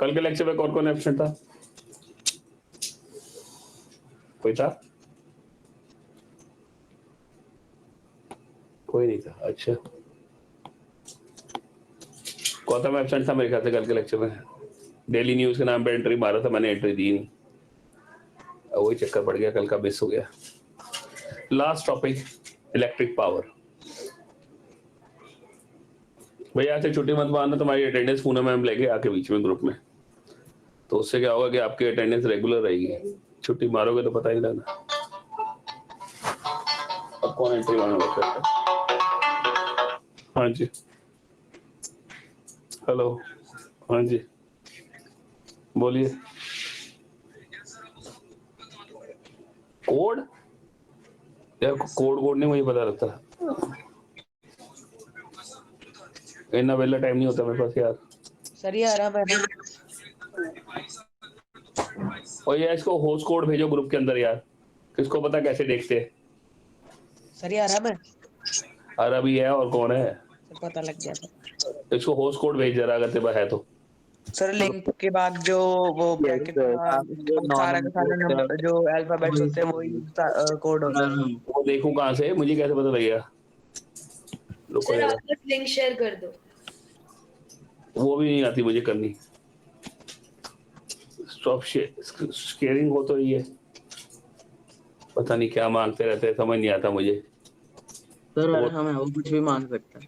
कल के लेक्चर में कौन कौन एब्सेंट था? कोई था? कोई नहीं था। अच्छा, गौतम एब्सेंट था मेरे ख्याल से कल के लेक्चर में। डेली न्यूज के नाम पे एंट्री मारा था मैंने, एंट्री दी नहीं, वही चक्कर पड़ गया, कल का मिस हो गया। Last topic, electric power. भैया से छुट्टी मत मारना, तुम्हारी अटेंडेंस पूना मैम लेके आके बीच में ग्रुप में, तो उससे क्या होगा कि आपकी अटेंडेंस रेगुलर रहेगी। छुट्टी मारोगे तो पता ही नहीं लगना। अब कौन एंट्री मारना? हाँ जी, हेलो, हाँ जी बोलिए। कोड यार, कोड नहीं मुझे पता रहता, इतना वेला टाइम नहीं होता मेरे पास यार। सर ये आ रहा है और यार इसको होस्ट कोड भेजो ग्रुप के अंदर यार, किसको पता कैसे देखते हैं। सर ये आ रहा है अरबी है और कौन है? सर पता लग गया था। इसको होस्ट कोड भेज जरा अगर तेरे पास है तो। सर लिंक के बाद जो वो ब्रैकेट सारा का सारा नंबर जो अल्फाबेट्स होते हैं वही कोड होता है। वो देखूं कहाँ से, मुझे कैसे पता लगेगा? सर आप बस लिंक शेयर कर दो। वो भी नहीं आती मुझे करनी। स्टॉप शेयरिंग हो तो ये पता नहीं क्या मांगते रहते हैं, समझ नहीं आता मुझे। सर हमें वो कुछ भी मांग सकता है।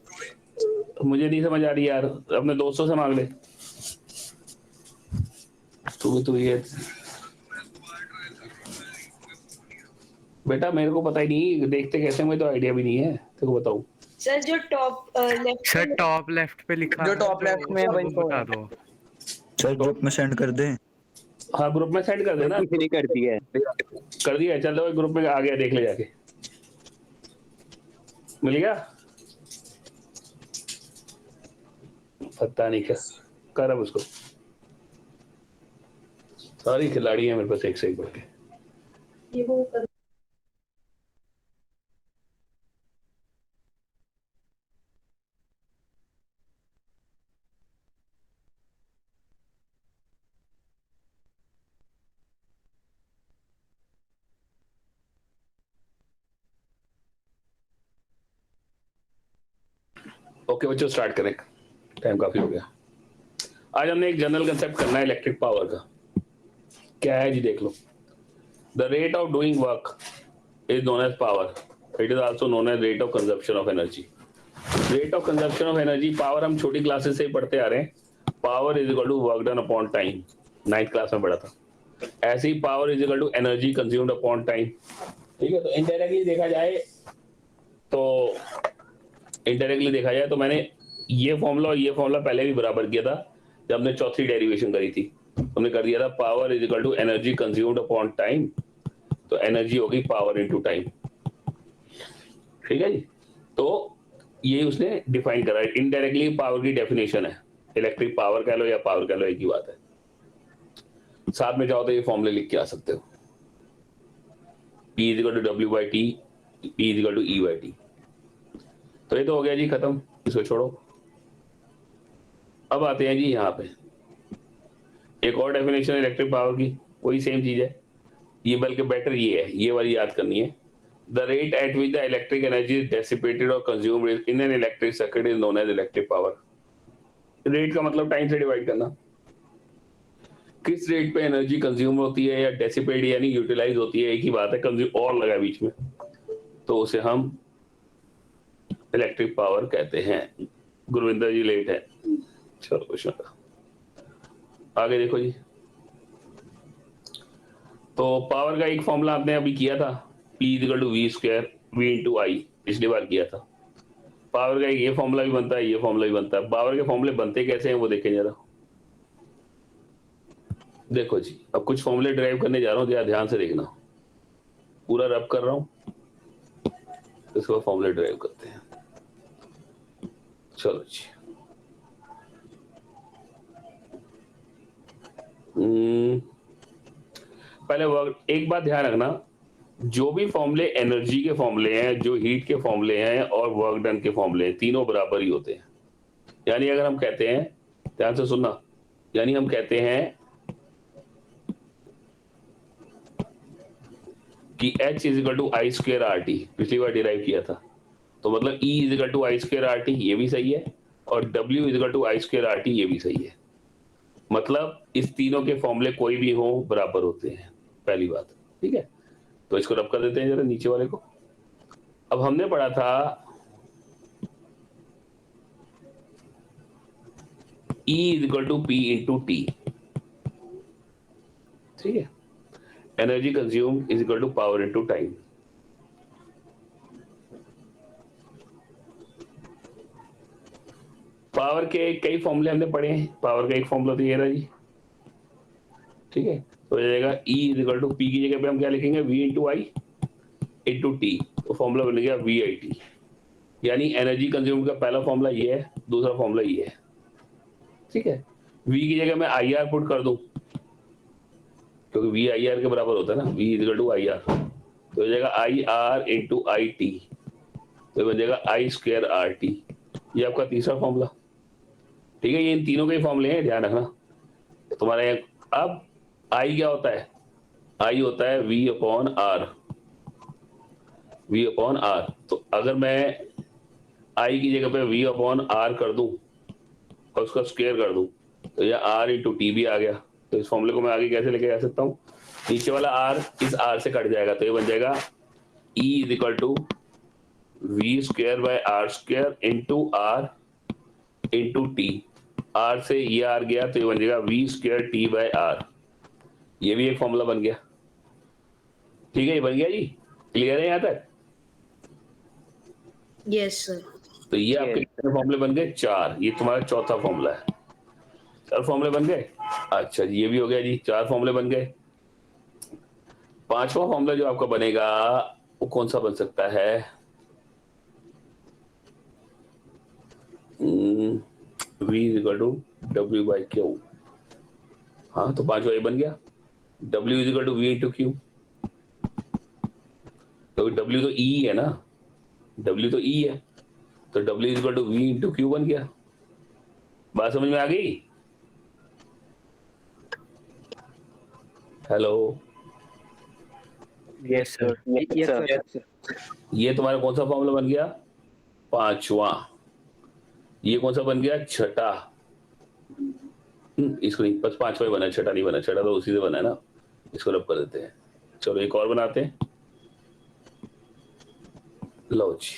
मुझे नहीं समझ आ रही यार, अपने दोस्तों से मांग ले। तो ये बेटा मेरे को पता ही नहीं, देखते कैसे, मुझे तो आइडिया भी नहीं है, तेरे को बताऊं। सर जो top left, sir top left पे लिखा जो टॉप लेफ्ट में वही तो बता दो। सर ग्रुप में सेंड कर दें? हाँ ग्रुप में सेंड कर देना। नहीं कर दिया है। कर दिया, चल लो ग्रुप में आ गया, देख ले जाके, मिल गया। पता नहीं क्या कर अब उसको, सारी खिलाड़ी है मेरे पास एक से एक बढ़ के। ये वो ओके बच्चों स्टार्ट करें, टाइम काफी हो गया। आज हमने एक जनरल कंसेप्ट करना है इलेक्ट्रिक पावर का। क्या है जी, देख लो। The rate of doing work is known as power, it is also known as rate of consumption of energy. Rate of consumption of energy, power हम छोटी क्लासेस से ही पढ़ते आ रहे हैं। Power is equal to work done upon time, 9th class में पढ़ा था। ऐसे ही power is equal to energy consumed upon time. ठीक है, तो इनडायरेक्टली देखा जाए तो मैंने ये फॉर्मूला और ये फॉर्मूला पहले भी बराबर किया था जब हमने चौथी डेरिवेशन करी थी। हमने कर दिया था power is equal to energy consumed upon time, तो एनर्जी होगी पावर इनटू टाइम। ठीक है जी, तो ये उसने डिफाइन करा है। इनडायरेक्टली पावर की डेफिनेशन है, इलेक्ट्रिक पावर कह लो या पावर कह लो, एक ही बात है। साथ में जाओ तो ये फॉर्मूले लिख के आ सकते हो, P is equal to W by T, P is equal to E by T. तो ये तो हो गया जी खत्म, इसको छोड़ो। अब आते हैं जी यहाँ पे एक और डेफिनेशन है इलेक्ट्रिक पावर की, वही सेम चीज है, ये बल्कि बेटर ये है, ये वाली याद करनी है। The rate at which the electric energy is dissipated और consumed in an electric circuit is known as electric power. Rate का मतलब टाइम से डिवाइड करना, किस रेट पे एनर्जी कंज्यूम होती है या डेसिपेट यानी यूटिलाइज होती है, एक ही बात है, कंज्यूम और लगा बीच में, तो उसे हम इलेक्ट्रिक पावर कहते हैं। गुरविंदर जी लेट है, चलो क्वेश्चन आगे देखो जी। तो पावर का एक फॉर्मूला आपने अभी किया था, P equal to V square V into I, पिछली बार किया था। पावर का ये फॉर्मूला भी बनता है, ये फॉर्मूला भी बनता है। पावर के फॉर्मूले बनते कैसे हैं वो देखें जरा। देखो जी, अब कुछ फॉर्मूले ड्राइव करने जा रहा हूँ, ध्यान से देखना, पूरा रब कर रहा हूँ, इसको फॉर्मूले ड्राइव करते हैं। चलो जी, पहले वर्क, एक बात ध्यान रखना, जो भी फॉर्मूले एनर्जी के फॉर्मूले हैं, जो हीट के फॉर्मूले हैं और वर्क डन के फॉर्मूले हैं, तीनों बराबर ही होते हैं। यानी अगर हम कहते हैं, ध्यान से सुनना, यानी हम कहते हैं कि H is equal to I square R T, पिछली बार डिराइव किया था, तो मतलब E is equal to I square R T, ये भी सही है, और W is equal to I square R T, ये भी सही है। मतलब इस तीनों के फॉर्मूले कोई भी हो बराबर होते हैं, पहली बात, ठीक है। तो इसको रब कर देते हैं जरा नीचे वाले को। अब हमने पढ़ा था E is equal to P into T, ठीक है। Energy consume is equal to power into time. Power के कई फॉर्मूले हमने पढ़े हैं, पावर का एक फॉर्मूला तो ये रहा जी, ठीक है। तो हो जाएगा E is equal to P की जगह पे हम क्या लिखेंगे, V into I into T, तो फॉर्मूला बन गया वी आई टी। यानी एनर्जी कंज्यूम का पहला फॉर्मूला ये है, दूसरा फॉर्मूला ये है, ठीक है। V की जगह मैं आई आर पुट कर दूं, क्योंकि V आई आर के बराबर होता है ना, V is equal to I R, तो हो जाएगा I R into I T, तो बन जाएगा आई स्क्वायर आर टी। ये आपका तीसरा फॉर्मूला, ठीक है। ये इन तीनों के ही फॉर्मूले हैं, ध्यान रखना तुम्हारे। अब आई क्या होता है, आई होता है V upon R, V upon R. तो अगर मैं आई की जगह पे V अपॉन आर कर दूं और उसका स्क्वायर कर दूं, तो यह आर इंटू टी भी आ गया। तो इस फॉर्मूले को मैं आगे कैसे लेके जा सकता हूँ, नीचे वाला आर इस आर से कट जाएगा, तो ये बन जाएगा E is equal to V square by R square into R into T. R से ये आर गया, तो ये बन जाएगा V square T by R. ये भी एक फॉर्मूला बन गया, ठीक है। ये बन गया जी, क्लियर है यहाँ तक? Yes sir. तो ये आपके कितने फॉर्मूले बन गए, 4। ये तुम्हारा चौथा फॉर्मूला है, 4 फॉर्मूले बन गए। अच्छा जी, ये भी हो गया जी, 4 फॉर्मूले बन गए। 5वां फॉर्मूला जो आपका बनेगा वो कौन सा बन सकता है, V is equal to W by Q. हाँ, तो 5वां ये बन गया, W is equal to V into Q. तो W तो E है ना, W तो E है, तो W is equal to V into Q बन गया। बात समझ में आ गई? Hello, yes sir, yes sir. ये तुम्हारा कौन सा फॉर्मूला बन गया, 5वां। ये कौन सा बन गया, 6ठा। इसको नहीं, बस 5वां ही बना, 6ठा नहीं बना, 6ठा तो उसी से बना है ना। इसको रब कर देते हैं। चलो एक और बनाते हैं, लो जी।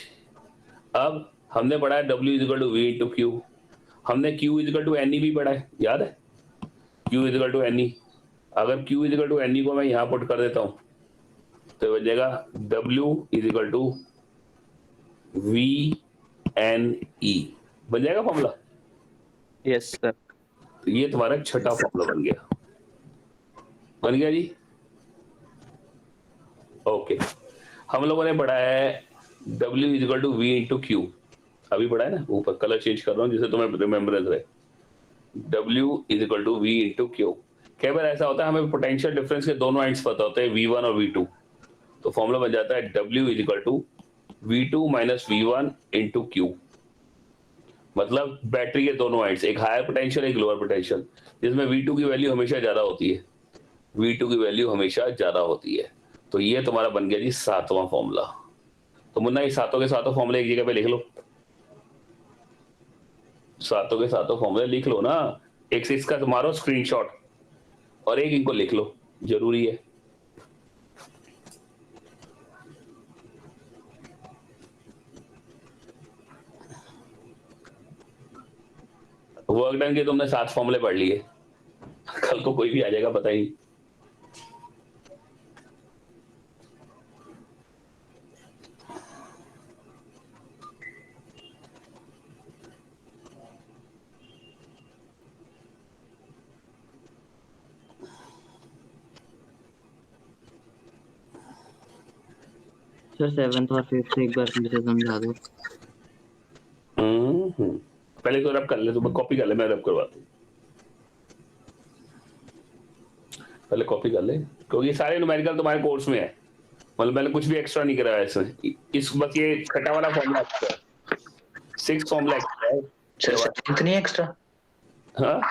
अब हमने पढ़ा है W is equal to V into Q, हमने Q is equal to N E भी पढ़ा है, याद है? Q is equal to N E. अगर Q is equal to N E को मैं यहां पुट कर देता हूं, तो बन जाएगा W is equal to V N E, बन जाएगा फॉर्मूला। Yes sir. तो ये तुम्हारा 6ठा फॉर्मूला बन गया, बन गया जी। ओके, हम लोगों ने पढ़ा है W is equal to V into Q, अभी पढ़ा है ना, ऊपर कलर चेंज कर रहा हूँ जिससे तुम्हें रिमेम्बरेंस रहे। W is equal to V into Q. कई बार ऐसा होता है हमें पोटेंशियल डिफरेंस के दोनों एंड्स पता होते हैं, V1 और V2, तो फॉर्मूला बन जाता है W is equal to V2 minus V1 into Q. मतलब बैटरी के दोनों एंड्स, एक हायर पोटेंशियल एक लोअर पोटेंशियल, जिसमें V2 की वैल्यू हमेशा ज्यादा होती है, V2 की वैल्यू हमेशा ज्यादा होती है। तो ये तुम्हारा बन गया जी 7वां फॉर्मूला। तो मुन्ना ये सातों के सातों फॉर्मूले एक जगह पे लिख लो, सातों के सातों फॉर्मूले लिख लो ना, एक से इसका मारो स्क्रीनशॉट और एक इनको लिख लो, जरूरी है। वर्क डन के तुमने 7 फॉर्मूले पढ़ लिए, कल को कोई भी आ जाएगा पता ही नहीं। सर 7th और 5th एक बार फिर से समझा दो। पहले तो रब कर ले, तो कॉपी कर ले, मैं रब करवाता हूँ। पहले कॉपी कर ले, क्योंकि सारे न्यूमेरिकल तुम्हारे कोर्स में है, मतलब मैंने कुछ भी एक्स्ट्रा नहीं कराया इसमें। इस बस ये 6ठा वाला फॉर्मूला एक्स्ट्रा है, 6 फॉर्मूला एक्स्ट्रा है, इतनी एक्स्ट्रा? हाँ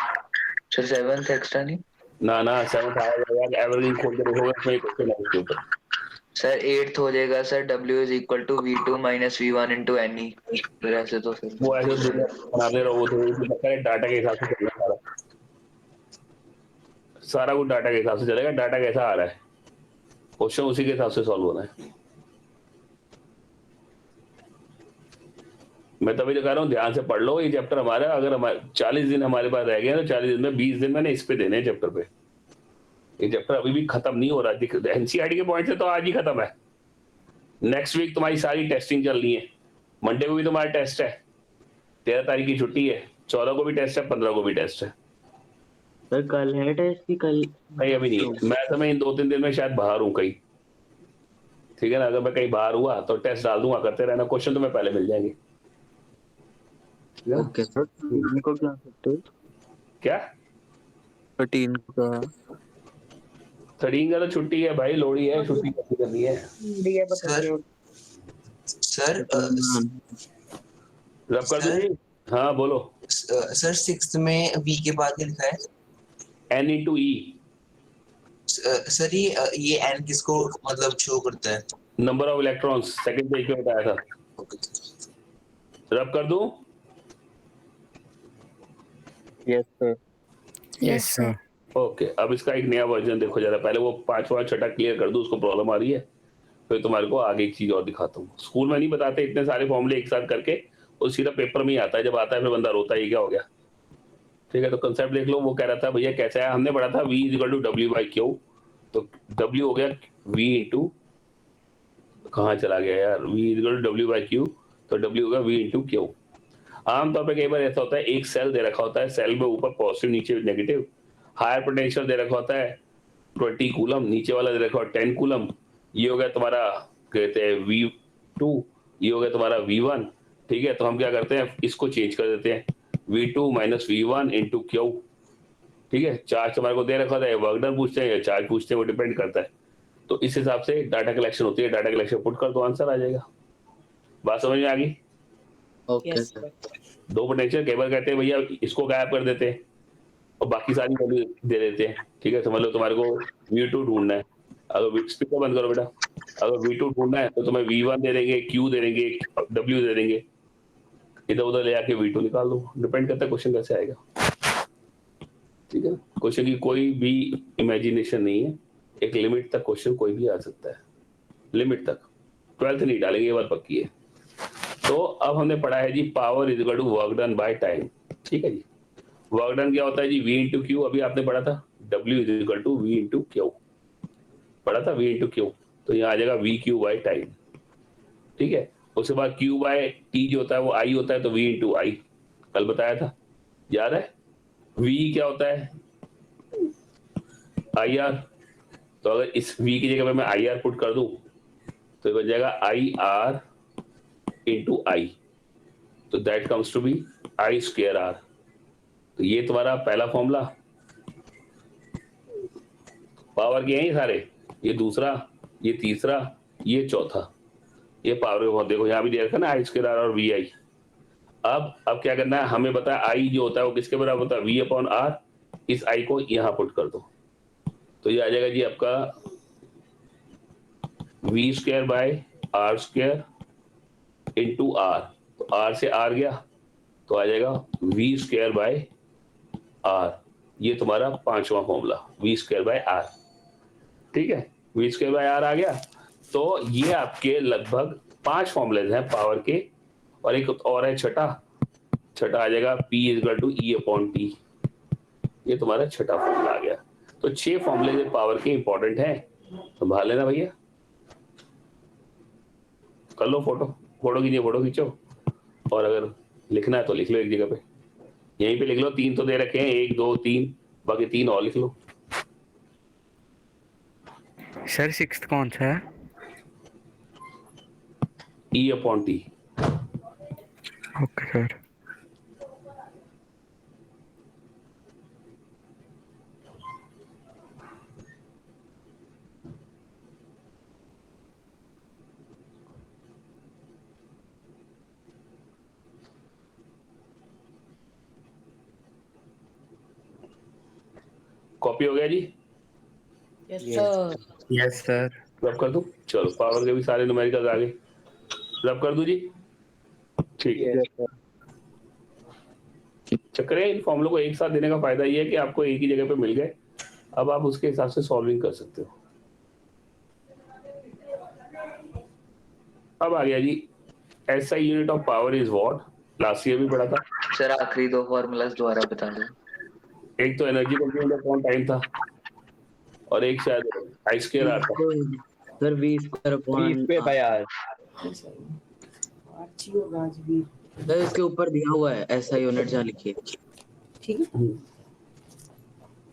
सर 7th एक्स्ट्रा नहीं? ना 7th आया जाएगा, एवरग्रीन खोल के देखोगे उसमें एक क्वेश्चन है उसके ऊपर। सर 8th हो जाएगा sir, W is equal to V2 minus V1 into NE। फिर ऐसे तो फिर वो ऐसे दुनिया बनाते रहो, वो तो डाटा के हिसाब से चलना सारा, सारा कुछ डाटा के हिसाब से चलेगा। डाटा कैसा आ रहा है, क्वेश्चन उसी के हिसाब से सॉल्व होना है। मैं तभी तो कह रहा हूँ ध्यान से पढ़ लो ये चैप्टर हमारा। अगर हमारे 40 दिन हमारे पास रह गए तो 40 दिन में 20 दिन मैंने इस पे देने हैं चैप्टर पे। ये चैप्टर अभी भी खत्म नहीं हो रहा, एनसीईआरटी के पॉइंट से तो आज ही खत्म है। नेक्स्ट वीक तुम्हारी सारी टेस्टिंग चल रही है, मंडे को भी तुम्हारा टेस्ट है, 13 तारीख की छुट्टी है, 14 को भी टेस्ट है, 15 को भी टेस्ट है। सर कल है टेस्ट की? कल नहीं अभी नहीं है, मैं समय इन 2-3 दिन में शायद बाहर हूँ कहीं, ठीक है ना। अगर मैं कहीं बाहर हुआ तो टेस्ट डाल दूंगा, करते रहना, क्वेश्चन तुम्हें पहले मिल जाएंगे। Okay sir. 13 को क्या सकते हो? क्या 13 का? 13 का तो छुट्टी है भाई, लोहड़ी है, छुट्टी कैसे करनी है। ठीक है सर सर 13 रब कर दूं जी? हाँ बोलो। सर 6th में V के बाद क्या लिखा है? N/E, सर ये N किसको मतलब शो करता है? Number of electrons, second page पे बताया था। रब कर दूं? Yes sir. Yes sir. Okay, अब इसका एक नया वर्जन देखो जरा। पहले वो 5वां छठा क्लियर कर दूं, उसको प्रॉब्लम आ रही है, फिर तुम्हारे को आगे एक चीज और दिखाता हूँ। स्कूल में नहीं बताते इतने सारे फॉर्मूले एक साथ करके, वो सीधा पेपर में ही आता है। जब आता है फिर बंदा रोता है ये क्या हो गया। ठीक है, तो कंसेप्ट देख लो। वो कह रहा था भैया कैसे है, हमने पढ़ा था V इक्वल टू W/Q, तो W हो गया V इंटू, कहाँ चला गया यार, V इक्वल टू W/Q, तो W होगा V इंटू Q। आमतौर पर कई बार ऐसा होता है, एक सेल दे रखा होता है, सेल में ऊपर पॉजिटिव नीचे नेगेटिव, हायर पोटेंशियल दे रखा होता है 20 कूलम, नीचे वाला दे रखा हो 10 कूलम। ये हो गया तुम्हारा, कहते हैं V2, ये हो गया तुम्हारा V1। ठीक है, तो हम क्या करते हैं, इसको चेंज कर देते हैं, V2 minus V1 into Q। ठीक है, चार्ज तुम्हारे को दे रखा होता है, वर्क डन पूछते हैं या चार्ज पूछते हैं, वो डिपेंड करता है। तो इस हिसाब से डाटा कलेक्शन होती है, डाटा कलेक्शन पुट कर दो, आंसर आ जाएगा। बात समझ में आ गई? Okay yes sir. दो पोटेंशियल, कई बार कहते हैं भैया इसको गायब कर देते हैं और बाकी सारी वैल्यू दे देते हैं। ठीक है, समझ लो तुम्हारे को V2 ढूंढना है, अगर स्पीकर बंद करो बेटा, अगर V2 ढूंढना है तो तुम्हें V1 दे देंगे, Q दे देंगे, W दे देंगे, इधर उधर ले आके V2 निकाल दो। डिपेंड करता है क्वेश्चन कैसे आएगा। ठीक है, क्वेश्चन की कोई भी इमेजिनेशन नहीं है, एक लिमिट तक क्वेश्चन कोई भी आ सकता है, लिमिट तक। 12th नहीं डालेंगे, ये बात पक्की है। तो अब हमने पढ़ा है जी power is equal to work done by time. ठीक है जी, वर्क डन क्या होता है जी, V इंटू क्यू, अभी आपने पढ़ा था। W is equal to V into Q, पढ़ा था, V इंटू क्यू, तो यहाँ आ जाएगा VQ बाई टाइम। ठीक है, उसके बाद Q बाय T जो होता है वो I होता है, तो V इंटू I, कल बताया था, याद है। V क्या होता है, IR, तो अगर इस V की जगह पे मैं IR पुट कर दूं तो बन जाएगा IR इंटू I, तो that comes to be I square R। तो ये तुम्हारा पहला फॉर्मूला, पावर के हैं ये सारे, ये दूसरा, ये तीसरा, ये चौथा, ये पावर के फॉर्म देखो यहाँ भी दे रखा ना, I स्क्वायर R और VI। अब क्या करना है, हमें बताया I जो होता है वो किसके बराबर होता है, V अपॉन R। इस I को यहाँ पुट कर दो, तो ये आ जाएगा जी आपका V square by R square into R, तो R से R गया तो आ जाएगा V स्क्वायर बाय R। ये तुम्हारा 5वां formula, V square by R। ठीक है, V स्क्वायर बाय R आ गया। तो ये आपके लगभग 5 फॉर्मूलेज हैं पावर के, और एक और है छठा, छठा आ जाएगा P equal to E upon T। ये तुम्हारा छठा फॉर्मूला आ गया। तो 6 फॉर्मूले पावर के इंपॉर्टेंट हैं, संभाल लेना भैया। कर लो फोटो, फोटो कीजिए, फोटो खींचो, और अगर लिखना है तो लिख लो एक जगह पे, यहीं पे लिख लो। 3 तो दे रखे हैं, 1 2 3, बाकी 3 और लिख लो। सर 6th कौन सा है? E upon T। Okay sir. Copy हो गया जी? Yes sir. Yes sir. Rub कर दूं? चलो पावर के भी सारे न्यूमेरिकल्स आ गए, रब कर दूं जी? ठीक है। Yes sir. चक्कर है इन फॉर्मूलों को एक साथ देने का फायदा ये है कि आपको एक ही जगह पे मिल गए, अब आप उसके हिसाब से सॉल्विंग कर सकते हो। अब आ गया जी SI unit of power is what, last year भी पढ़ा था। सर आखिरी दो फॉर्मूलाज दोबारा बता दो। एक तो एनर्जी कंज्यूम्ड अपॉन टाइम था और एक शायद आई स्क्वायर आर था। Sir V square upon sir इसके ऊपर दिया हुआ है ऐसा यूनिट जहाँ लिखिए।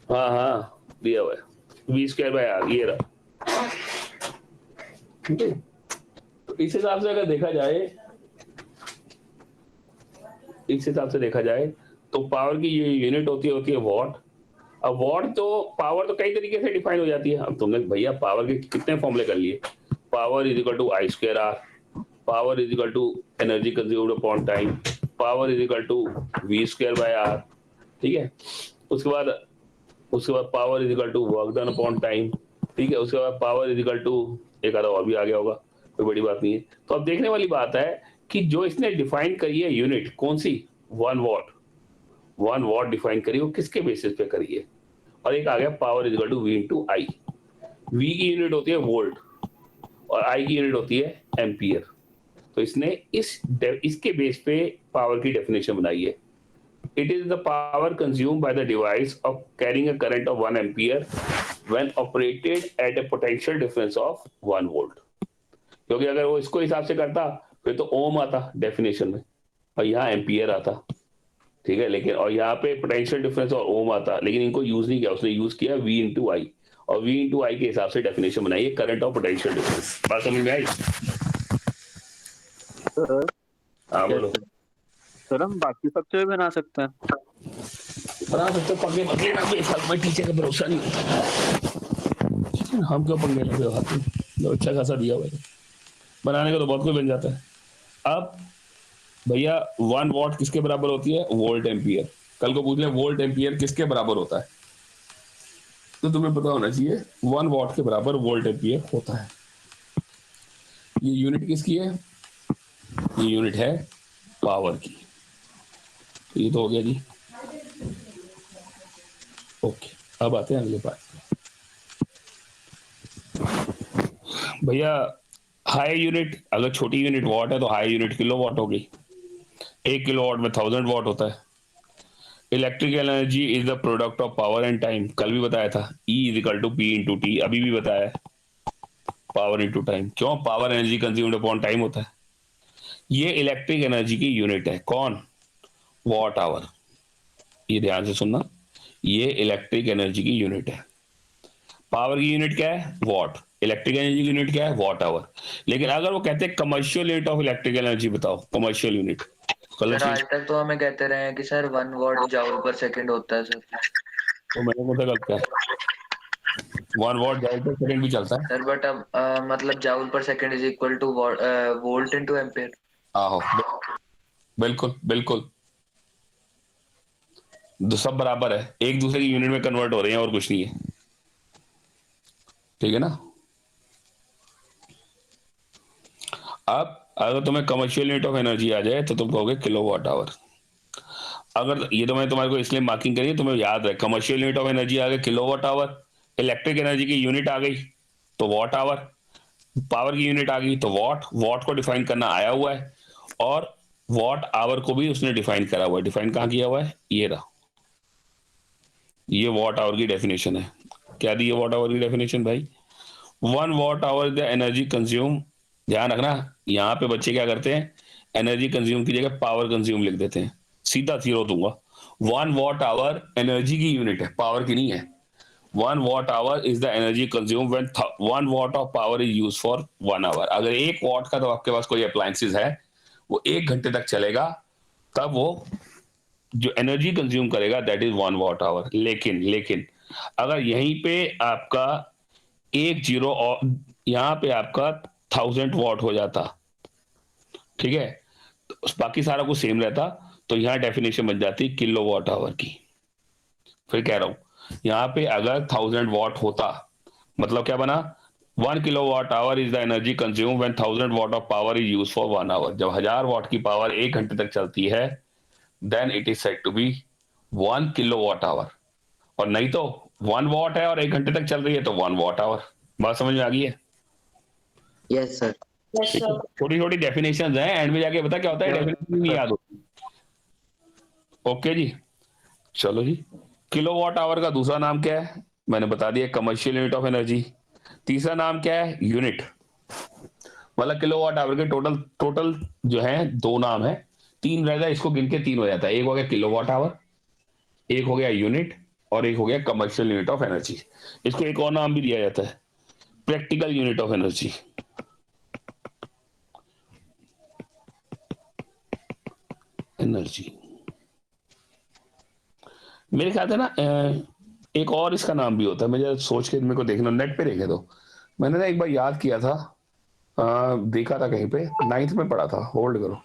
हाँ हाँ दिया हुआ है वी स्क्वायर बाय आर, ये रहा। ठीक है, तो इस हिसाब से अगर देखा जाए, इस हिसाब से देखा जाए तो पावर की ये यूनिट होती है वॉट। अब वॉट तो पावर तो कई तरीके से डिफाइन हो जाती है। अब तुमने भैया पावर के कितने फॉर्मूले कर लिए, power is equal to I square R, power is equal to energy consumed upon time, power is equal to V square by R. ठीक है, उसके बाद power is equal to work done upon time. ठीक है, उसके बाद power is equal to एक आधा और भी आ गया होगा, कोई बड़ी बात नहीं है। तो अब देखने वाली बात है कि जो इसने डिफाइन करी है यूनिट कौन सी, 1 वॉट डिफाइन करी, वो किसके बेसिस पे करी है। और एक आ गया power is equal to V into I. V की यूनिट होती है वोल्ट और आई की यूनिट होती है एम्पियर। तो इसने इसके बेस पे पावर की डेफिनेशन बनाई है। It is the power consumed by the device of carrying a current of 1 ampere when operated at a potential difference of 1 volt. क्योंकि अगर वो इसको हिसाब से करता फिर तो ओम आता डेफिनेशन में और यहाँ एम्पियर आता। ठीक है, लेकिन और यहाँ पे पोटेंशियल डिफरेंस और ओम आता, लेकिन इनको यूज नहीं किया, उसने यूज किया वी इंटू आई और वी इंटू आई के हिसाब से डेफिनेशन बनाई है करंट और पोटेंशियल डिफरेंस। बात समझ में आई? हाँ बोलो। सर हम बाकी सब चीजें बना सकते हैं। बना सकते हो, पंगे लगे ना में टीचर का भरोसा नहीं होता। हम क्यों पंगे लगे हाथ में, अच्छा खासा दिया हुआ है, बनाने का तो बहुत कुछ बन जाता है। अब भैया 1 वॉट किसके बराबर होती है, वोल्ट एम्पियर। कल को पूछ ले वोल्ट एम्पियर किसके बराबर होता है, तो तुम्हें पता होना चाहिए 1 वॉट के बराबर वोल्ट एम्पियर होता है। ये यूनिट किसकी है, ये यूनिट है पावर की। ये तो हो गया जी। ओके, अब आते हैं अगले पार्ट पे। भैया हाई यूनिट, अगर छोटी यूनिट वॉट है तो हाई यूनिट किलो वॉट होगी। 1 किलो वॉट में 1000 वॉट होता है। Electrical energy is the product of power and time, कल भी बताया था। E is equal to P into T, अभी भी बताया है, पावर इंटू टाइम। क्यों, power energy consumed upon time होता है। ये इलेक्ट्रिक एनर्जी की यूनिट है, कौन, वॉट आवर। ये ध्यान से सुनना, ये इलेक्ट्रिक एनर्जी की यूनिट है। पावर की यूनिट क्या है, वॉट। इलेक्ट्रिक एनर्जी की यूनिट क्या है, वॉट आवर। लेकिन अगर वो कहते हैं commercial unit of electric energy बताओ, कमर्शियल यूनिट। सर आज तक तो हमें कहते रहे हैं कि सर 1 वॉट जूल पर सेकंड होता है सर। तो मैंने कौन सा गलत कहा, 1 वॉट जूल पर सेकंड भी चलता है सर बट अब मतलब जूल पर second is equal two volt into ampere. आहो, बिल्कुल बिल्कुल, सब बराबर है, एक दूसरे की यूनिट में कन्वर्ट हो रहे हैं और कुछ नहीं है। ठीक है ना। अब अगर तुम्हें कमर्शियल यूनिट ऑफ एनर्जी आ जाए तो तुम कहोगे किलोवाट आवर। अगर ये तो मैं तुम्हारे को इसलिए मार्किंग करी है, तुम्हें याद रहे, कमर्शियल यूनिट ऑफ एनर्जी आ गई किलोवाट आवर, इलेक्ट्रिक एनर्जी की यूनिट आ गई तो वॉट आवर, पावर की यूनिट आ गई तो वॉट। वॉट को डिफाइन करना आया हुआ है और वॉट आवर को भी उसने डिफाइन करा हुआ है। डिफाइन कहाँ किया हुआ है, ये रहा, ये वॉट आवर की डेफिनेशन है। क्या दी है वॉट आवर की डेफिनेशन भाई, 1 watt hour the energy consume. ध्यान रखना, यहाँ पे बच्चे क्या करते हैं, एनर्जी कंज्यूम की जगह पावर कंज्यूम लिख देते हैं, सीधा जीरो दूंगा। 1 वॉट आवर एनर्जी की यूनिट है, पावर की नहीं है। 1 watt hour is the energy consume when 1 watt of power is used for 1 hour. अगर 1 वॉट का तो आपके पास कोई अप्लायंसेस है, वो 1 घंटे तक चलेगा, तब वो जो एनर्जी कंज्यूम करेगा दैट इज 1 वॉट आवर। लेकिन अगर यहीं पे आपका 1 जीरो और यहाँ पे आपका 1000 वॉट हो जाता, ठीक है, तो बाकी सारा कुछ सेम रहता, तो यहाँ डेफिनेशन बन जाती किलो वॉट आवर की। फिर कह रहा हूं यहाँ पे अगर 1000 वॉट होता, मतलब क्या बना, 1 kilowatt hour is the energy consume when 1000 watt of power is use for 1 hour. जब 1000 वॉट की पावर 1 घंटे तक चलती है, then it is said to be 1 kilowatt hour. और नहीं तो 1 वॉट है और 1 घंटे तक चल रही है तो 1 वॉट आवर। बात समझ में आ गई है? Yes sir. Yes, sir. छोटी छोटी डेफिनेशन है, एंड में जाके पता क्या होता है, डेफिनेशन नहीं याद होती। ओके जी, चलो जी। किलोवाट आवर का दूसरा नाम क्या है, मैंने बता दिया, कमर्शियल यूनिट ऑफ एनर्जी। तीसरा नाम क्या है, यूनिट। मतलब किलोवाट आवर के टोटल टोटल जो है 2 नाम है, 3 रहता है, इसको गिन के 3 हो जाता है। एक हो गया किलोवाट आवर, एक हो गया यूनिट, और एक हो गया कमर्शियल यूनिट ऑफ एनर्जी। इसको एक और नाम भी दिया जाता है, practical unit of energy. Energy मेरे ख्याल से ना एक और इसका नाम भी होता है, मुझे सोच के मेरे को देखना, नेट पे देखे तो मैंने ना एक बार याद किया था, देखा था कहीं पे, 9th में पढ़ा था, होल्ड करो,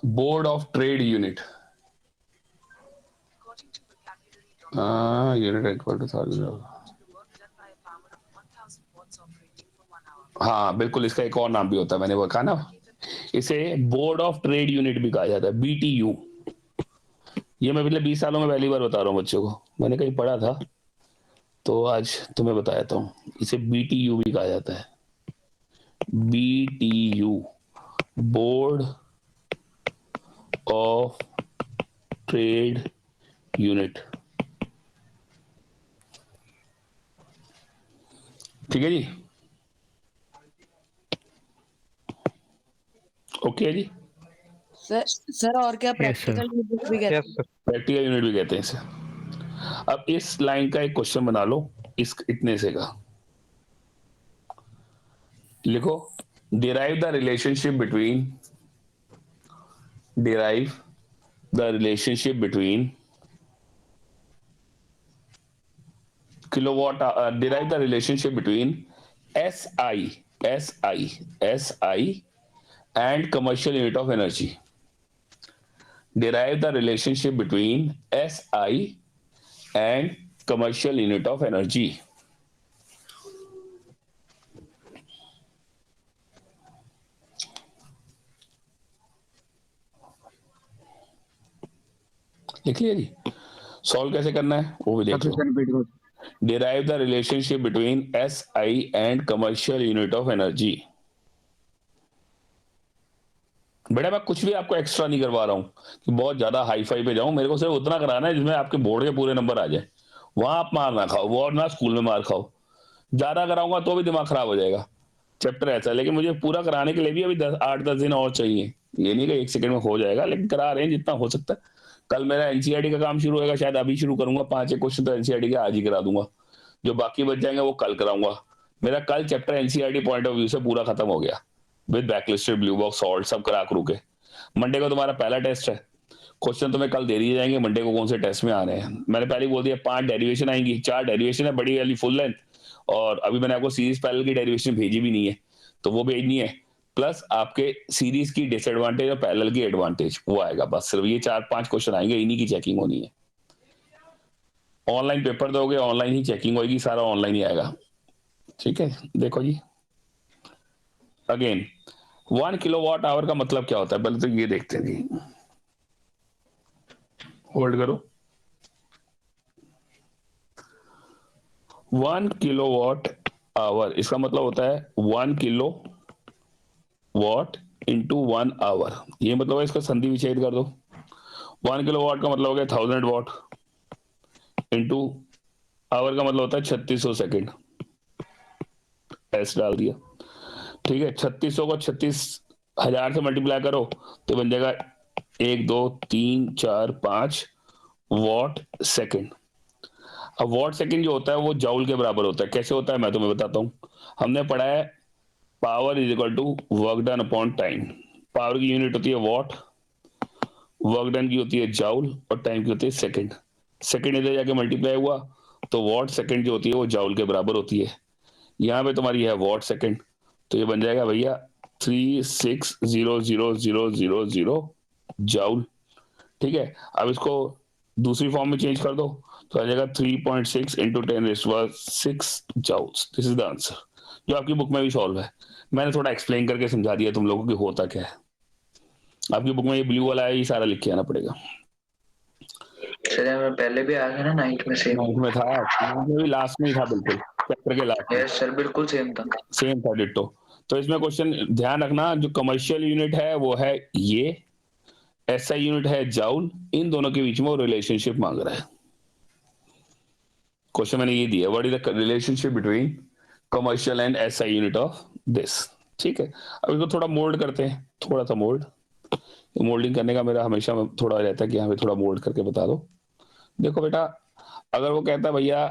board of trade unit, unit equal to 1000। हाँ बिल्कुल, इसका एक और नाम भी होता है, मैंने वो कहा ना, इसे बोर्ड ऑफ ट्रेड यूनिट भी कहा जाता है, BTU। ये मैं पिछले 20 सालों में पहली बार बता रहा हूँ बच्चों को, मैंने कहीं पढ़ा था तो आज तुम्हें बताया हूँ। इसे BTU भी कहा जाता है, BTU, board of trade unit. ठीक है जी, ओके जी। सर और क्या प्रैक्टिकल यूनिट भी कहते हैं? प्रैक्टिकल यूनिट भी कहते हैं इसे। अब इस लाइन का एक क्वेश्चन बना लो, इस इतने से का लिखो, derive the relationship between kilowatt, derive the relationship between SI and commercial unit of energy। Derive the relationship between SI and commercial unit of energy। लिख लिया जी। सॉल्व कैसे करना है वो भी देख लो। Derive the relationship between SI and commercial unit of energy। बेटा मैं कुछ भी आपको एक्स्ट्रा नहीं करवा रहा हूं कि बहुत ज्यादा हाई फाई पे जाऊं, मेरे को सिर्फ उतना कराना है जिसमें आपके बोर्ड के पूरे नंबर आ जाए। वहां आप मार ना खाओ, वो और ना स्कूल में मार खाओ। ज्यादा कराऊंगा तो भी दिमाग खराब हो जाएगा, चैप्टर ऐसा है। लेकिन मुझे पूरा कराने के लिए भी अभी 8-10 दिन और चाहिए। ये नहीं कि 1 सेकंड में हो जाएगा, लेकिन करा रहे हैं जितना हो सकता है। कल मेरा एनसीईआरटी का काम शुरू होगा, शायद अभी शुरू करूंगा, 5-1 क्वेश्चन तो एनसीईआरटी के आज ही करा दूंगा, जो बाकी बच जाएंगे वो कल कराऊंगा। मेरा कल chapter NCERT point of view से पूरा खत्म हो गया, विद बैकलिस्टेड, ब्लू बॉक्स, सॉल्ट, सब करा करू के। मंडे को तुम्हारा पहला टेस्ट है, क्वेश्चन तुम्हें कल दे दिए जाएंगे मंडे को कौन से टेस्ट में आ रहे हैं। मैंने पहले बोल दिया 5 डेरिवेशन आएंगी, 4 डेरिवेशन है बड़ी वाली फुल लेंथ, और अभी मैंने आपको सीरीज पैरेलल की डेरिवेशन भेजी भी नहीं है, तो वो भेजनी है, प्लस आपके सीरीज की डिसएडवांटेज और पैरेलल की एडवांटेज, वो आएगा। बस सिर्फ ये 4-5 क्वेश्चन आएंगे, इन्हीं की चेकिंग होनी है। ऑनलाइन पेपर दोगे, ऑनलाइन ही चेकिंग होगी, सारा ऑनलाइन ही आएगा। ठीक है, देखो जी अगेन 1 किलोवाट आवर का मतलब क्या होता है, पहले तो ये देखते हैं जी, होल्ड करो। 1 किलोवाट आवर, इसका मतलब होता है 1 किलो वॉट इंटू 1 आवर। ये मतलब है, इसका संधि विच्छेद कर दो। 1 किलो वॉट का मतलब हो गया 1000 वॉट, इंटू आवर का मतलब होता है 3600 सेकेंड, एस डाल दिया। ठीक है, 3600 को 36,000 से मल्टीप्लाई करो तो बन जाएगा 1 2 3 4 5 वॉट सेकेंड। अब वॉट सेकेंड जो होता है वो जाउल के बराबर होता है। कैसे होता है मैं तुम्हें बताता हूं। हमने पढ़ा है power is equal to work done upon time. Power की यूनिट होती है वॉट, वर्क डन की होती है जाउल, और टाइम की होती है सेकंड। सेकंड इधर जाके मल्टीप्लाई हुआ तो वॉट सेकंड जो होती है वो जाउल के बराबर होती है। यहाँ पे तुम्हारी है वॉट सेकंड, तो ये बन जाएगा भैया 360000 जाउल। ठीक है, अब इसको दूसरी फॉर्म में चेंज कर दो तो आ जाएगा 3.6 into 10⁻6 joules. This is the answer, जो आपकी बुक में भी सॉल्व है। मैंने थोड़ा एक्सप्लेन करके समझा दिया तुम लोगों को कि होता क्या है। आपकी बुक में ये ब्लू वाला है, ये सारा लिख के आना पड़ेगा। सर हमें पहले भी आ गया ना 9th में सेम। 9th में था, 9th में भी लास्ट में ही था, बिल्कुल चैप्टर के लास्ट में यस सर बिल्कुल सेम था। सेम था डिट्टो। तो इसमें क्वेश्चन ध्यान रखना, जो कमर्शियल यूनिट है वो है ये, एसआई यूनिट है जाउल, इन दोनों के बीच में वो रिलेशनशिप मांग रहा है। क्वेश्चन मैंने ये दिया, what is the relationship between commercial and SI unit of this. ठीक है, अब इसको थोड़ा मोल्ड करते हैं, थोड़ा सा मोल्ड। मोल्डिंग करने का मेरा हमेशा थोड़ा रहता है कि हमें थोड़ा मोल्ड करके बता दो। देखो बेटा, अगर वो कहता है भैया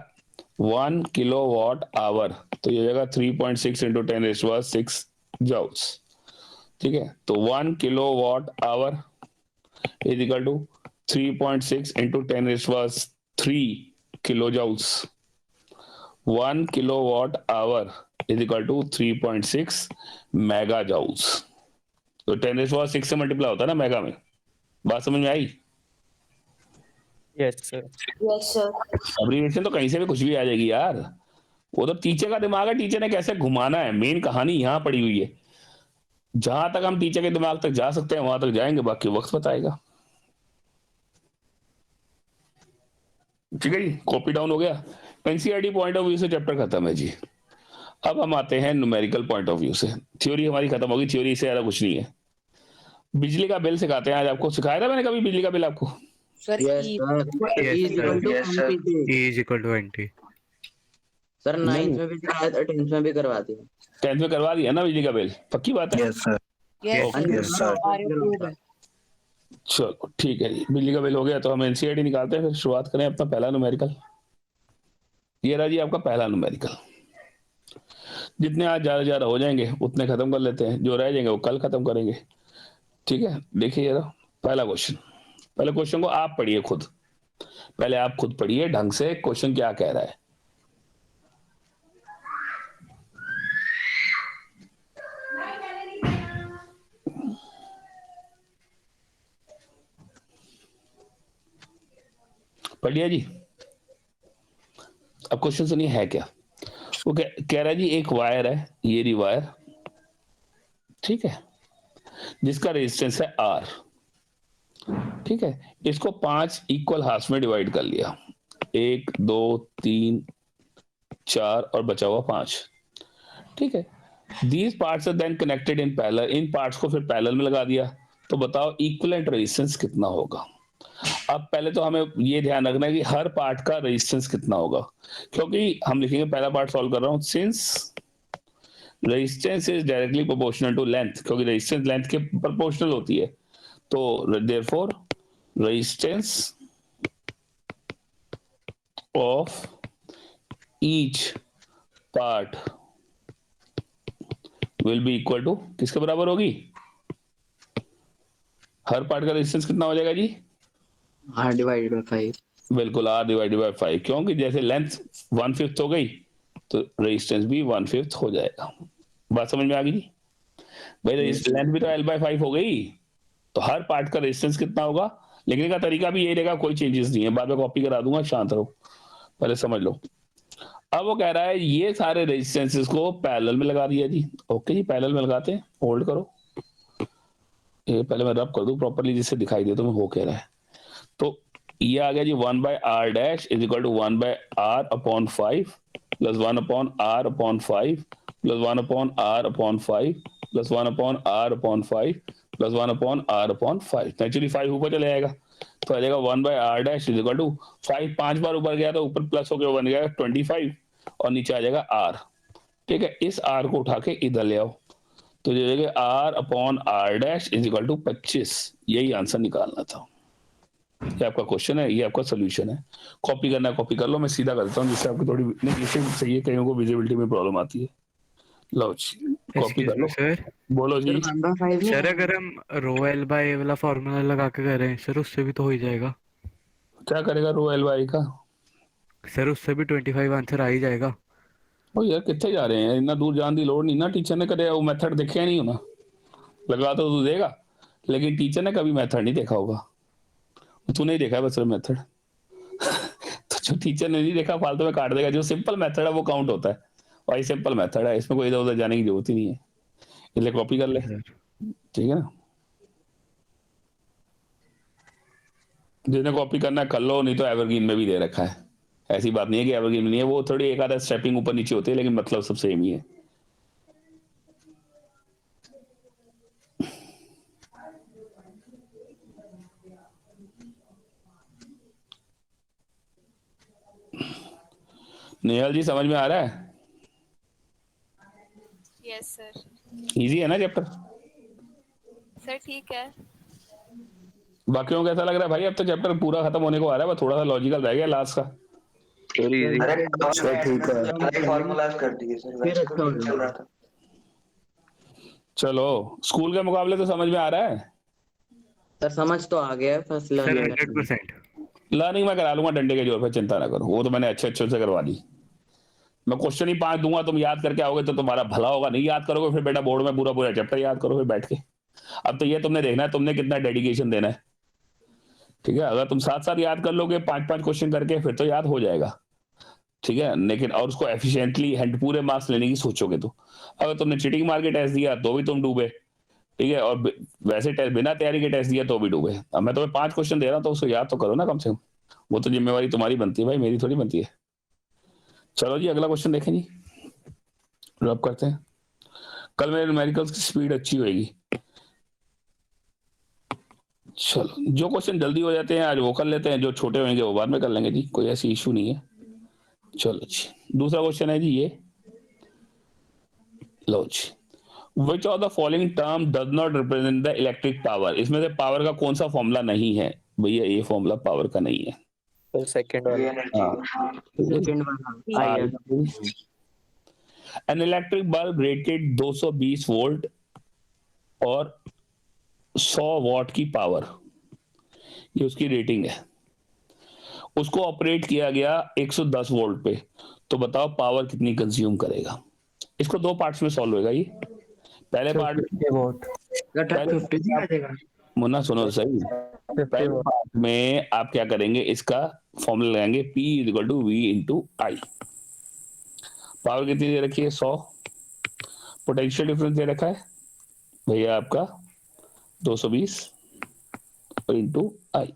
1 किलोवाट आवर, तो ये जाएगा 3.6 इंटू 10⁻6 जाउल्स। ठीक है, तो 1 kilowatt hour is equal to 3.6 into 10⁻3 kilo joules. 1 kilowatt hour is equal to 3.6 mega joules. तो 10⁻6 से मल्टीप्लाई होता है ना मेगा में। बात समझ में आई? Yes sir. Yes sir. Abbreviation तो कहीं से भी कुछ भी आ जाएगी यार, वो तो टीचर का दिमाग है, टीचर ने कैसे घुमाना है, मेन कहानी यहाँ पड़ी हुई है। जहां तक हम टीचर के दिमाग तक जा सकते हैं वहां तक जाएंगे, बाकी वक्त बताएगा। ठीक है जी, कॉपी डाउन हो गया। एनसीईआरटी पॉइंट ऑफ व्यू से चैप्टर खत्म है जी। अब हम आते हैं न्यूमेरिकल पॉइंट ऑफ व्यू से। थ्योरी हमारी खत्म होगी, थ्योरी से ज्यादा कुछ नहीं है। बिजली का बिल सिखाते हैं आज आपको। सिखाया था मैंने कभी बिजली का बिल आपको? Sir yes E sir, E is equal to Yes, sir. NPT। E is equal to NT। Sir 9th में भी सिखाया था, 10th में भी करवा दिया। 10th में करवा दिया ना बिजली का बिल, पक्की बात है? Yes sir. Yes Yes, sir, sir. approved है। चलो ठीक है जी, बिजली का बिल हो गया तो हम एनसीईआरटी निकालते हैं। फिर शुरुआत करें अपना पहला न्यूमेरिकल। ये रहा जी आपका पहला न्यूमेरिकल। जितने आज ज्यादा हो जाएंगे उतने खत्म कर लेते हैं, जो रह जाएंगे वो कल खत्म करेंगे। ठीक है, देखिए ये रहा पहला क्वेश्चन। पहले क्वेश्चन को आप पढ़िए खुद, पहले आप खुद पढ़िए ढंग से क्वेश्चन क्या कह रहा है। पढ़िए जी। अब क्वेश्चन सुनिए है क्या। वो कह रहा है जी, एक वायर है, ये रही वायर, ठीक है, जिसका रेजिस्टेंस है R। ठीक है, इसको 5 इक्वल हाफ्स में डिवाइड कर लिया, 1 2 3 4 और बचा हुआ 5। ठीक है, these parts are then connected in parallel. इन पार्ट्स को फिर पैरेलल में लगा दिया, तो बताओ इक्विवेलेंट रेजिस्टेंस कितना होगा। अब पहले तो हमें ये ध्यान रखना है कि हर पार्ट का रेजिस्टेंस कितना होगा, क्योंकि हम लिखेंगे, पहला पार्ट सॉल्व कर रहा हूं, since resistance is directly proportional to length, क्योंकि रेजिस्टेंस लेंथ के प्रोपोर्शनल होती है, तो therefore resistance of each part will be equal to, किसके बराबर होगी? हर पार्ट का रेजिस्टेंस कितना हो जाएगा जी? R divided by 5। बिल्कुल, R डिवाइडेड बाय 5, क्योंकि जैसे लेंथ 1/5 हो गई तो रेजिस्टेंस भी 1/5 हो जाएगा। बात समझ में आ गई जी? भाई लेंथ भी तो L/5 हो गई, तो हर पार्ट का रेजिस्टेंस कितना होगा। लिखने का तरीका भी यही रहेगा, कोई चेंजेस नहीं है, बाद में कॉपी करा दूंगा, शांत रहो, पहले समझ लो। अब वो कह रहा है ये सारे रेजिस्टेंसेस को पैरेलल में लगा दिया जी। ओके जी, पैरेलल में लगाते हैं, होल्ड करो, ये पहले मैं रब कर दूं प्रॉपर्ली जिससे दिखाई दे तो मैं हो कह रहा है। तो ये आ गया जी 1/r dash is equal to 1/r upon 5 plus 1/r upon 5 plus 1/r upon 5 plus 1/r upon 5 plus 1/r upon 5। Naturally 5 ऊपर चले जाएगा, तो आ जाएगा 1/r dash is equal to 5 5 बार ऊपर गया तो ऊपर प्लस होकर बन गया 25 और नीचे आ जाएगा r। ठीक है, इस r को उठा के इधर ले आओ, तो जो जाएगा r upon r dash is equal to 25। यही आंसर निकालना था। ये आपका क्वेश्चन है, ये आपका सोल्यूशन है। कॉपी करना है कॉपी कर लो, मैं सीधा करता हूँ जिससे आपको थोड़ी नहीं, इससे सही है, कईयों को विजिबिलिटी में प्रॉब्लम आती है। लो जी कॉपी कर लो। सर बोलो जी। सर 1/5 सर नहीं। अगर हम रो एल बाय वाला फॉर्मूला लगा के करें सर, उससे भी तो हो ही जाएगा। क्या करेगा रो एल वाई का? सर उससे भी 25 आंसर आ ही जाएगा। ओ यार कितने जा रहे हैं, इतना दूर जाने की लोड़ नहीं ना, टीचर ने कदे वो मेथड देखा नहीं होना। लगा तो तू देगा, लेकिन टीचर ने कभी मेथड नहीं देखा होगा, तू नहीं देखा है बस मेथड तो जो टीचर ने नहीं देखा फालतू में काट देगा। जो सिंपल मेथड है वो काउंट होता है, और ये सिंपल मेथड है, इसमें कोई इधर उधर जाने की जरूरत ही नहीं है, इसलिए कॉपी कर ले, ठीक है ना। जिन्हें कॉपी करना है कर लो, नहीं तो एवरग्रीन में भी दे रखा है। ऐसी बात नहीं है कि एवरग्रीन में नहीं है, वो थोड़ी एक आधा स्टेपिंग ऊपर नीचे होती है, लेकिन मतलब सब सेम ही है। नेहल जी समझ में आ रहा है? Yes sir. इजी है ना चैप्टर? सर ठीक है। बाकियों को कैसा लग रहा है भाई? अब तो चैप्टर पूरा खत्म होने को आ रहा है, बस थोड़ा सा लॉजिकल रह गया लास्ट का। अरे ठीक है। फॉर्मूलाज कर दिए सर, फिर अच्छा हो चल रहा था। चलो स्कूल के मुकाबले तो समझ में आ रहा है। सर समझ तो आ गया है, फर्स्ट सर लर्निंग 100%। लर्निंग मैं करा लूंगा डंडे के जोर पे, चिंता ना करो, वो तो मैंने अच्छे अच्छे से करवा दी। मैं क्वेश्चन ही 5 दूंगा, तुम याद करके आओगे तो तुम्हारा भला होगा, नहीं याद करोगे फिर बेटा बोर्ड में पूरा पूरा चैप्टर याद करो फिर बैठ के। अब तो ये तुमने देखना है तुमने कितना डेडिकेशन देना है, ठीक है। अगर तुम साथ साथ याद कर लोगे 5-5 क्वेश्चन करके फिर तो याद हो जाएगा, ठीक है। लेकिन और उसको एफिशिएंटली हैंड पूरे मार्क्स लेने की सोचोगे तो, अगर तुमने चीटिंग मार के टेस्ट दिया तो भी तुम डूबे, ठीक है, और वैसे टेस्ट बिना तैयारी के टेस्ट दिया तो भी डूबे। अब मैं तुम्हें 5 क्वेश्चन दे रहा हूं तो उसको याद तो करो ना कम से कम, वो तो जिम्मेवारी तुम्हारी बनती है भाई, मेरी थोड़ी बनती है। चलो जी अगला क्वेश्चन देखें जी, रब करते हैं। कल मेरे न्यूमेरिकल्स की स्पीड अच्छी होगी। चलो जो क्वेश्चन जल्दी हो जाते हैं आज वो कर लेते हैं, जो छोटे होंगे वो बाद में कर लेंगे जी, कोई ऐसी इशू नहीं है। चलो जी दूसरा क्वेश्चन है जी ये, लो जी, Which of the following term does not represent the electric power? इसमें से पावर का कौन सा फॉर्मूला नहीं है भैया? ये फॉर्मूला पावर का नहीं है। तो सेकंड वाला सेकंड वाला आई है। An electric bulb rated 220 volt और 100 वॉट की पावर, ये उसकी रेटिंग है। उसको ऑपरेट किया गया 110 वोल्ट पे, तो बताओ पावर कितनी कंज्यूम करेगा? इसको 2 पार्ट्स में सॉल्व होगा ये। पहले पार्ट मुन्ना सुनो सही, पहले पार्ट में आप क्या करेंगे, इसका फॉर्मूला लगाएंगे P = V × I। पावर कितनी दे रखी है? 100। पोटेंशियल डिफरेंस दे रखा है भैया आपका 220 × I,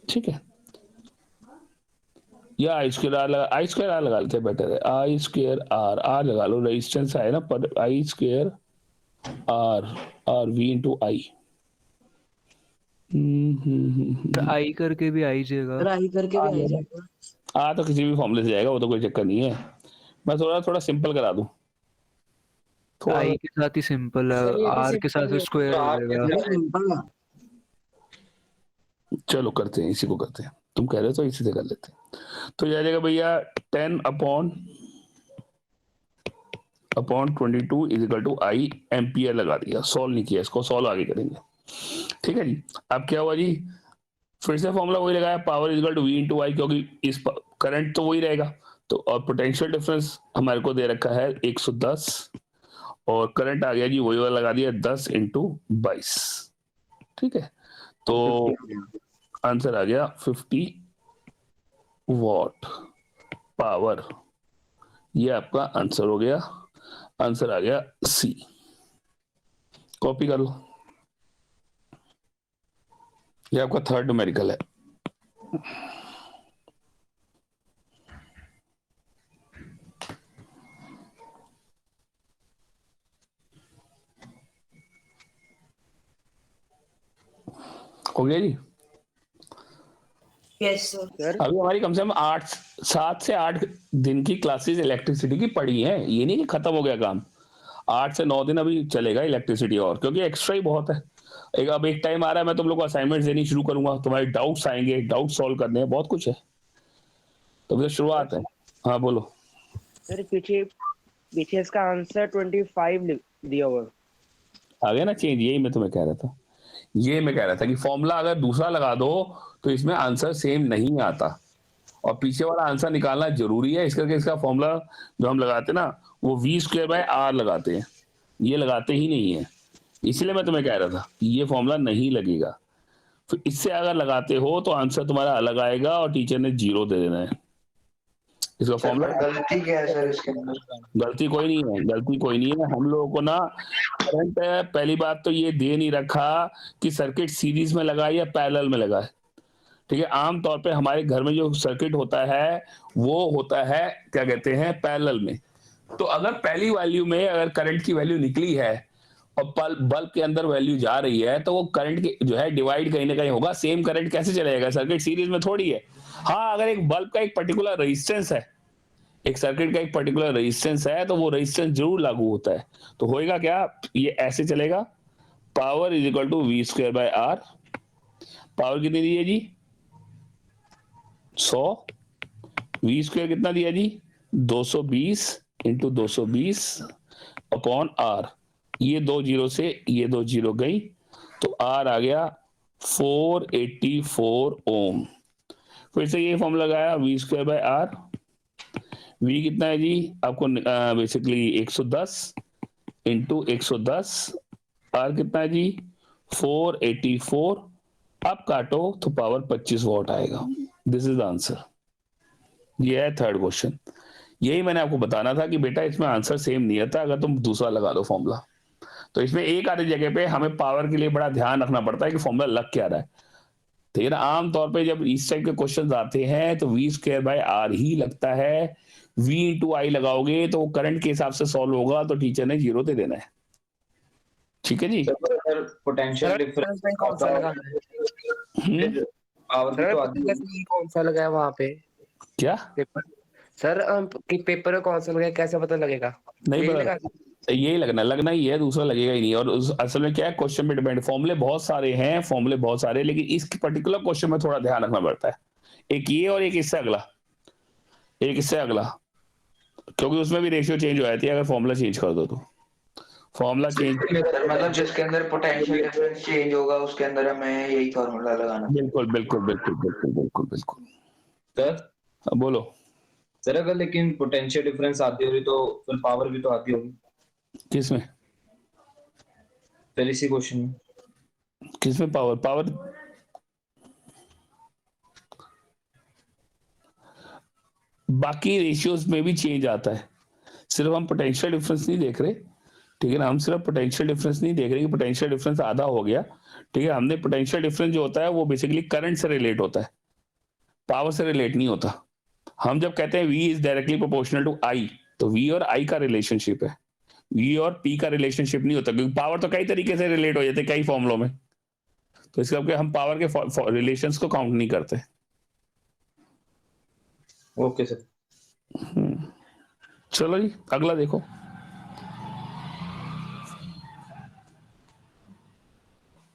ठीक है। या I² R लगा लेते हैं, बेटर है। I² R लगा लो, रेजिस्टेंस है ना, पर I² R V × I। आई करके भी आई जाएगा, आई करके भी आई जाएगा। तो किसी भी फॉर्मूले से जाएगा, वो तो कोई चक्कर नहीं है। मैं थोड़ा सिंपल करा दूं, आई के साथ ही सिंपल है, आर के साथ स्क्वायर हो जाएगा। चलो करते हैं, इसी को करते हैं, तुम कह रहे हो तो इसी से कर लेते हैं। तो यह जाएगा भैया 10/22 = I एम्पियर लगा दिया, सॉल्व नहीं किया इसको, सॉल्व आगे करेंगे, ठीक है जी। अब क्या हुआ जी, फिर से फॉर्मूला वही लगाया, पावर = V × I, क्योंकि इस करंट तो वही रहेगा, तो और पोटेंशियल डिफरेंस हमारे को दे रखा है 110, और करंट आ गया जी वही वाला लगा दिया 10 × 22, ठीक है। तो आंसर आ गया 50 वॉट पावर, ये आपका आंसर हो गया, आंसर आ गया C। कॉपी कर लो, ये आपका थर्ड न्यूमेरिकल है। हो गया जी। Yes sir. अभी हमारी कम से कम 7 से 8 दिन की क्लासेस इलेक्ट्रिसिटी की पड़ी हैं, ये नहीं कि खत्म हो गया काम। 8 से 9 दिन अभी चलेगा इलेक्ट्रिसिटी, और क्योंकि एक्स्ट्रा ही बहुत है। अब एक टाइम आ रहा है मैं तुम लोग को असाइनमेंट देनी शुरू करूंगा, तुम्हारे डाउट्स आएंगे, डाउट सॉल्व करने हैं, बहुत कुछ है, तो फिर शुरुआत है। हाँ बोलो सर। पीछे इसका आंसर 25 दिया हुआ आ गया ना चेंज, यही मैं तुम्हें कह रहा था, ये मैं कह रहा था कि फॉर्मूला अगर दूसरा लगा दो तो इसमें आंसर सेम नहीं आता, और पीछे वाला आंसर निकालना जरूरी है। इसका इसका फॉर्मूला जो हम लगाते ना वो V² R लगाते हैं, ये लगाते ही नहीं है, इसलिए मैं तुम्हें कह रहा था कि ये फॉर्मूला नहीं लगेगा। फिर इससे अगर लगाते हो तो आंसर तुम्हारा अलग आएगा और टीचर ने 0 दे देना है। इसका फॉर्मूला गलती क्या है सर इसके अंदर? गलती कोई नहीं है, गलती कोई नहीं है। हम लोगों को ना करंट पहली बात तो ये दे नहीं रखा कि सर्किट सीरीज में लगा या पैरेलल में लगा है, ठीक है। आमतौर पे हमारे घर में जो सर्किट होता है वो होता है क्या कहते हैं पैरेलल में। तो अगर पहली वैल्यू में अगर करंट की वैल्यू निकली है और बल्ब के अंदर वैल्यू जा रही है तो वो करंट की जो है डिवाइड कहीं ना कहीं होगा। सेम करंट कैसे चलेगा, सर्किट सीरीज में थोड़ी है। हाँ, अगर एक बल्ब का एक पर्टिकुलर रेजिस्टेंस है, एक सर्किट का एक पर्टिकुलर रेजिस्टेंस है तो वो रेजिस्टेंस जरूर लागू होता है। तो होएगा क्या, ये ऐसे चलेगा, power is equal to V square by R. Power कितनी दी है जी, 100। वी स्क्वायर कितना दिया जी, 220 इंटू 220 अपॉन आर। ये 2 जीरो से ये 2 जीरो गई तो आर आ गया 484 ओम। फिर से ये फॉर्मूला लगाया, V square by R. V कितना है जी आपको बेसिकली 110 इंटू 110, आर कितना है जी 484। अब काटो तो पावर 25 वॉट आएगा। This is the answer. ये है थर्ड क्वेश्चन। यही मैंने आपको बताना था कि बेटा इसमें आंसर सेम नहीं आता अगर तुम दूसरा लगा दो फॉर्मूला। तो इसमें एक आधी जगह पे हमें पावर के लिए बड़ा ध्यान रखना पड़ता है कि फॉर्मूला लग क्या रहा है, ठीक है ना। आमतौर पे जब इस टाइप के क्वेश्चन आते हैं तो वी स्क्वायर बाय आर ही लगता है। वी इंटू आई लगाओगे तो वो करंट के हिसाब से सॉल्व होगा तो टीचर ने 0 दे देना है, ठीक है जी। पोटेंशियल डिफरेंस कौन सा लगाना है? पावर की तो आती है। कौन सा लगाया वहां पे क्या पेपर? सर पेपर में कौन सा लगाया कैसे पता लगेगा? नहीं पता, यही लगना ही है, दूसरा लगेगा ही नहीं। और असल में क्या है, क्वेश्चन पे डिपेंड। फॉर्मूले बहुत सारे हैं, फॉर्मूले बहुत सारे, लेकिन इस पर्टिकुलर क्वेश्चन में थोड़ा ध्यान रखना पड़ता है। एक ये और एक इससे अगला, एक इससे अगला, क्योंकि उसमें भी रेशियो चेंज हो जाती है अगर फॉर्मूला चेंज कर दो तो। फॉर्मूला चेंज मतलब जिसके अंदर पोटेंशियल डिफरेंस चेंज होगा उसके अंदर हमें यही फॉर्मूला लगाना। बिल्कुल बिल्कुल बिल्कुल बिल्कुल बिल्कुल बिल्कुल। सर अब बोलो सर, अगर लेकिन पोटेंशियल डिफरेंस आती होगी तो फिर पावर भी तो आती होगी। किसमें, फिर इसी क्वेश्चन में किसमें पावर, पावर बाकी रेशियोज में भी चेंज आता है। सिर्फ हम पोटेंशियल डिफरेंस नहीं देख रहे, ठीक है ना। हम सिर्फ पोटेंशियल डिफरेंस नहीं देख रहे कि पोटेंशियल डिफरेंस आधा हो गया, ठीक है। हमने पोटेंशियल डिफरेंस जो होता है वो बेसिकली करंट से रिलेट होता है, पावर से रिलेट नहीं होता। हम जब कहते हैं V is directly proportional to I, तो V और I का रिलेशनशिप है, V और P का रिलेशनशिप नहीं होता, क्योंकि पावर तो कई तरीके से रिलेट हो जाते हैं कई फॉर्मुलों में। तो इसका मतलब हम पावर के रिलेशंस को काउंट नहीं करते। Okay sir. चलो जी अगला देखो।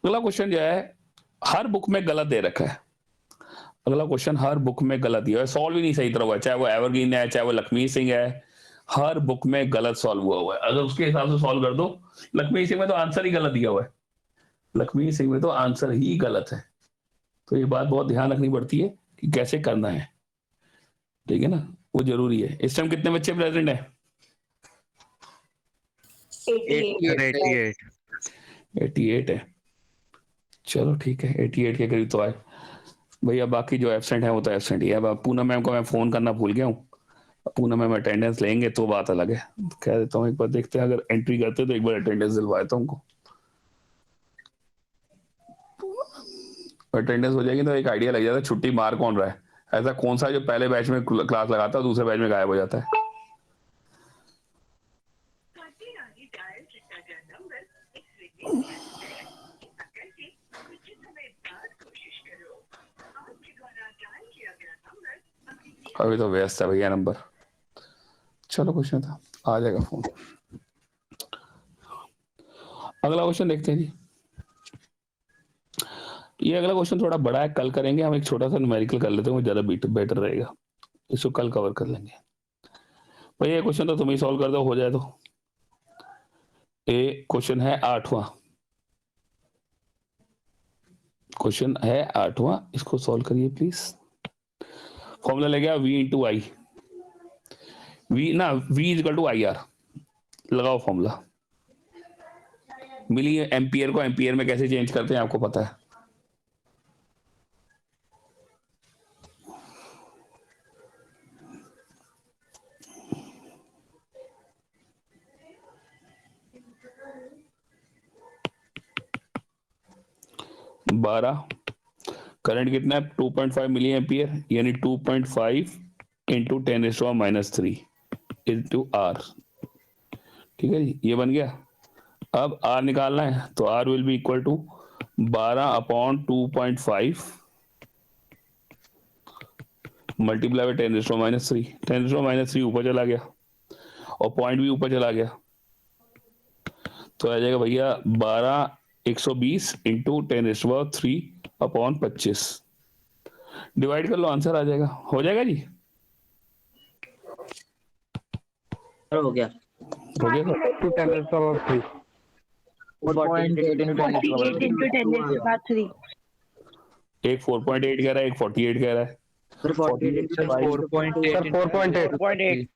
अगला क्वेश्चन जो है हर बुक में गलत दे रखा है। अगला क्वेश्चन हर बुक में गलत दिया है, सॉल्व ही नहीं सही तरह हुआ है, चाहे वो एवरग्रीन है चाहे वो लक्ष्मी सिंह है, हर बुक में गलत सॉल्व हुआ है। अगर उसके हिसाब से सॉल्व कर दो, लक्ष्मी सिंह में तो आंसर ही गलत दिया हुआ है, लक्ष्मी सिंह में तो आंसर ही गलत है। तो ये बात बहुत ध्यान रखनी पड़ती है कि कैसे करना है, ठीक है ना, वो जरूरी है। इस टाइम कितने बच्चे प्रेजेंट है? 88 है। चलो ठीक है, 88 के करीब तो आए भैया। बाकी जो एब्सेंट है वो तो एब्सेंट ही है। अब पूनम मैम को मैं फोन करना भूल गया हूँ, पूनम मैम अटेंडेंस लेंगे तो बात अलग है। कह देता हूँ एक बार, देखते हैं अगर एंट्री करते तो एक बार अटेंडेंस दिलवा देता हूँ उनको। अटेंडेंस हो जाएगी तो एक आइडिया लग जाता है छुट्टी मार कौन रहा है। ऐसा कौन सा जो पहले बैच में क्लास लगाता है दूसरे बैच में गायब हो जाता है। अभी तो व्यस्त है भैया नंबर। चलो कुछ नहीं था, आ जाएगा फोन। अगला क्वेश्चन देखते हैं जी। ये अगला क्वेश्चन थोड़ा बड़ा है, कल करेंगे हम। एक छोटा सा न्यूमेरिकल कर लेते हैं, वो ज्यादा बेटर रहेगा, इसको कल कवर कर लेंगे। भैया ये क्वेश्चन तो तुम ही सॉल्व कर दो, हो जाए तो। ये क्वेश्चन है 8वां, क्वेश्चन है 8वां, इसको सॉल्व करिए प्लीज। फॉर्मूला ले गया V इंटू आई, V ना V is equal to I R. लगाओ फॉर्मूला। मिली एम्पियर को एम्पियर में कैसे चेंज करते हैं आपको पता है। 12 करंट कितना है 2.5 मिली एम्पियर यानी 2.5 इंटू 10⁻³ इंटू आर। ठीक है जी, ये बन गया। अब आर निकालना है तो R will be equal to 12/2.5 multiply by 10⁻³ 10⁻³ ऊपर चला गया और पॉइंट भी ऊपर चला गया, तो आ जाएगा भैया 120 इंटू 10⁻³ डिवाइड कर लो, आंसर आ जाएगा। हो जाएगा जी, हो गया। हो गया सर। 4.8 into 10⁻³। एक 4.8 कह रहा है, एक 48 कह रहा है। Sir 48 into 10⁻⁰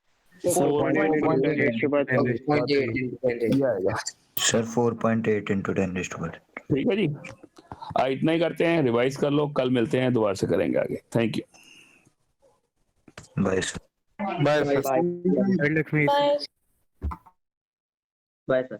sir 4.8 into 10⁻⁴। ठीक है जी, इतना ही करते हैं, रिवाइज कर लो, कल मिलते हैं, दोबारा से करेंगे आगे। Thank you. Bye sir. Bye sir. Bye. Bye sir.